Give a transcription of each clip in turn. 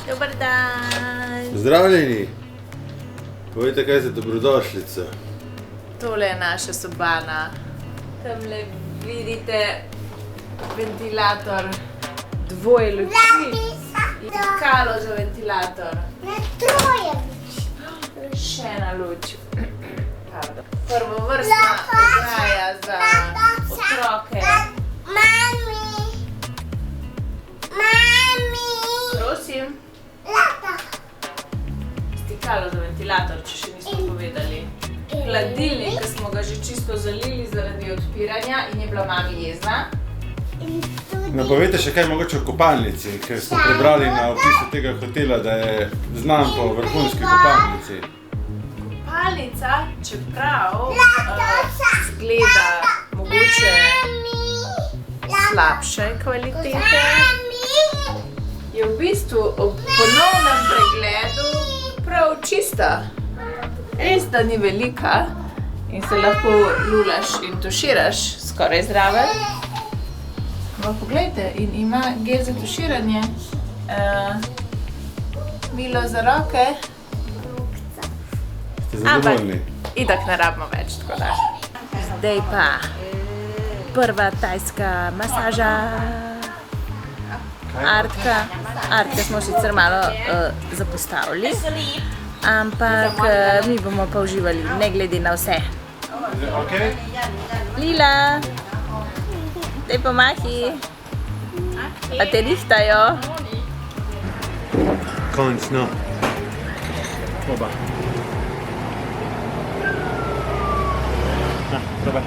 Dobar dan. Pozdravljeni. Povejte, kaj za dobrodošlico. Tole je naša sobana. Tamle vidite ventilator, dvoje luči in kalo za ventilator. Ne, troje luči. Še ena luč. Prvovrstna ograja za otroke. Mami. Prosim. Stikalo za ventilator, če še nismo povedali. Hladilnik, ki smo ga že čisto zalili zaradi odpiranja in je bila mami jezna. Povejte še kaj mogoče o kopalnici, ker smo prebrali na opisu tega hotela, da je znan po vrhunski kopalnici. Kopalnica, čeprav zgleda mogoče slabše kvalitete, je v bistvu ob ponovnem pregledu prav čista. Res, da ni velika in se lahko lulaš in tuširaš skoraj zraven. Pa poglejte, in ima gel za tuširanje, milo za roke. Ste zadovoljni? Itak ne rabimo več, tako da. Zdaj pa prva tajska masaža. Artka smo sicer malo zapostavili, ampak mi bomo pa uživali, ne glede na vse. Lila, daj pomahi, pa te rihtajo. Končno. Oba. Dobar.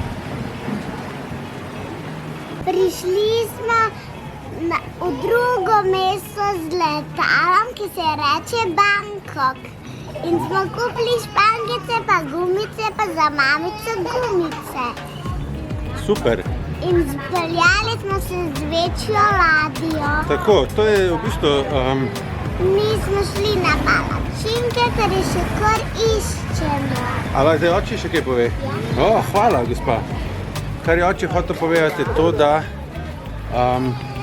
Prišli smo v drugo mesto z letalom, ki se reče Bangkok. In smo kupili špangice, pa gumice, pa za mamico gumice. Super. In speljali smo se z večjo ladjo. Tako, to je v bistvu... Mi smo šli na palačinke, ker je še kar iščemo. Ali zdaj oči še kaj pove? Hvala, gospa. Kar je oči hotel povedati, je to, da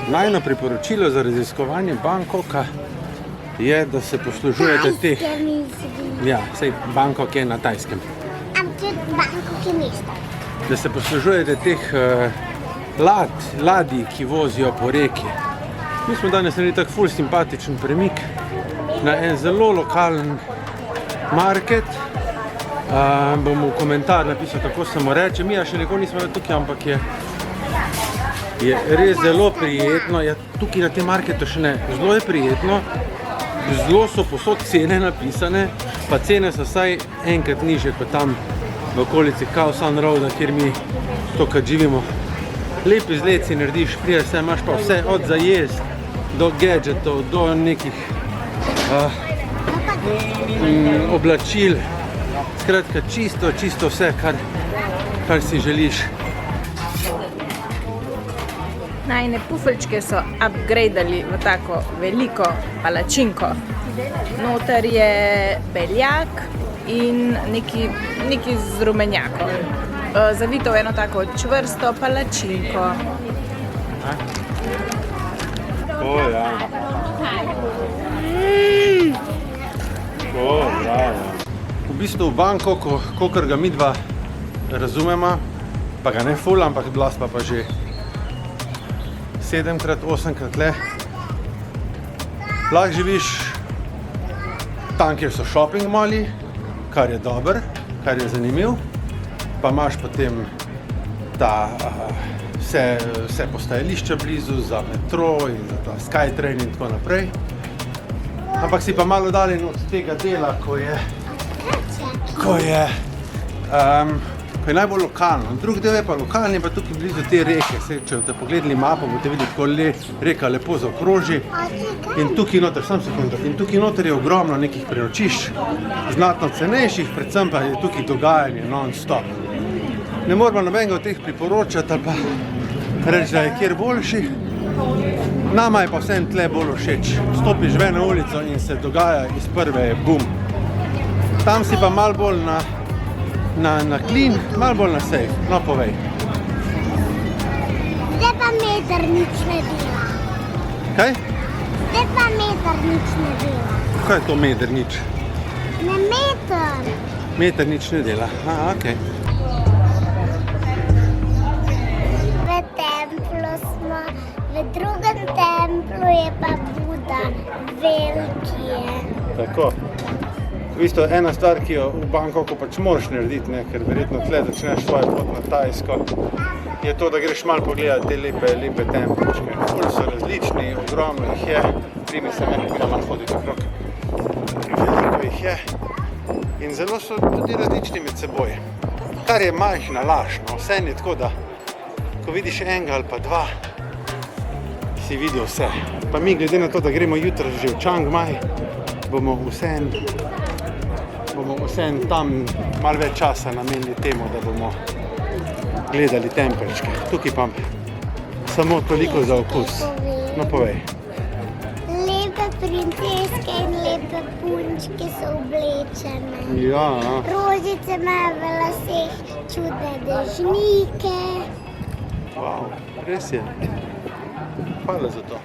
najno priporočilo za raziskovanje Bangkoka je, da se poslužujete teh... Tajske mislim. Ja, sej Bangkok je na Tajskem. Ampak Bangkok je mesto. Da se poslužujete teh ladij, ki vozijo po reki. Mi smo danes naredili tak ful simpatičen premik na en zelo lokalen market. Bom v komentar napisal, kako se mu reče. Mi še nikoli nismo tukaj, ampak je res zelo prijetno. Ja, tukaj na tem marketu še ne. Zelo je prijetno. Zelo so posod cene napisane, pa cene so vsaj enkrat nižje kot tam v okolici Khao San Roada, kjer mi tokrat živimo. Lep izlet si narediš, priješ se, imaš pa vse od zajezd do gadgetov, do nekih oblačil. Skratka, čisto vse, kar si želiš. Najne pufelčke so upgradali v tako veliko palačinko. Noter je beljak in neki z rumenjakom. Zavito v eno tako čvrsto palačinko. Ja. Bravo. V bistvu v Bangkoku, kakor ga midva razumemo, pa ga ne ful, ampak bila sva pa že 7-krat, 8-krat le. Lahko živiš tam, kjer so shopping malli, kar je dober, kar je zanimiv. Pa imaš potem vse postajališča blizu za metro in za ta Skytrain in tako naprej. Ampak si pa malo daljen od tega dela, ko je najbolj lokalno. Drug del je pa lokalni, pa tukaj blizu te reke. Če boste pogledali mapo, boste videli, kako reka lepo zaokroži. In tukaj noter je ogromno nekih prenočišč, znatno cenejših, predvsem pa je tukaj dogajanje non-stop. Ne moramo nobenega od teh priporočati ali pa reči, da je kjer boljši. Nama je pa vsem tle bolj všeč. Stopiš ven na ulico in se dogaja iz prve bum. Tam si pa malo bolj na clean, malo bolj na safe. No, povej. Zdaj pa meter nič ne dela. Kaj? Zdaj pa meter nič ne dela. Kaj je to meter nič? Ne meter. Meter nič ne dela. Okej. V templu smo, v drugem templu je pa Buda, veliki je. Tako. V bistvu ena stvar, ki jo v Bangkoku pač moraš narediti, ne, ker verjetno tle začneš svojo pot na Tajsko, je to, da greš malo pogledati te lepe templčke. Ful so različni, ogromno jih je. Primi se meni, da malo hoditi okrog. Veliko jih je. In zelo so tudi različni med seboj. Kar je majhna laž, no. Vse je tako, da ko vidiš enega ali pa dva, si videl vse. Pa mi glede na to, da gremo jutri že v Chiang Mai, bomo vseeno tam malo več časa namenili temu, da bomo gledali tempelčke. Tukaj pa samo toliko za okus. No, povej. Lepe princeske in lepe punčke so oblečene. Ja. Rožice imajo v laseh, čudne dežnike. Wow, res je. Hvala za to.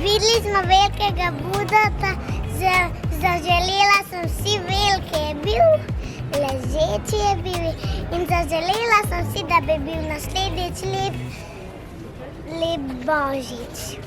Videli smo velikega Budata, zaželela sem si veliki je bil, ležeči je bil in zaželela sem si, da bi bil naslednjič lep Božič.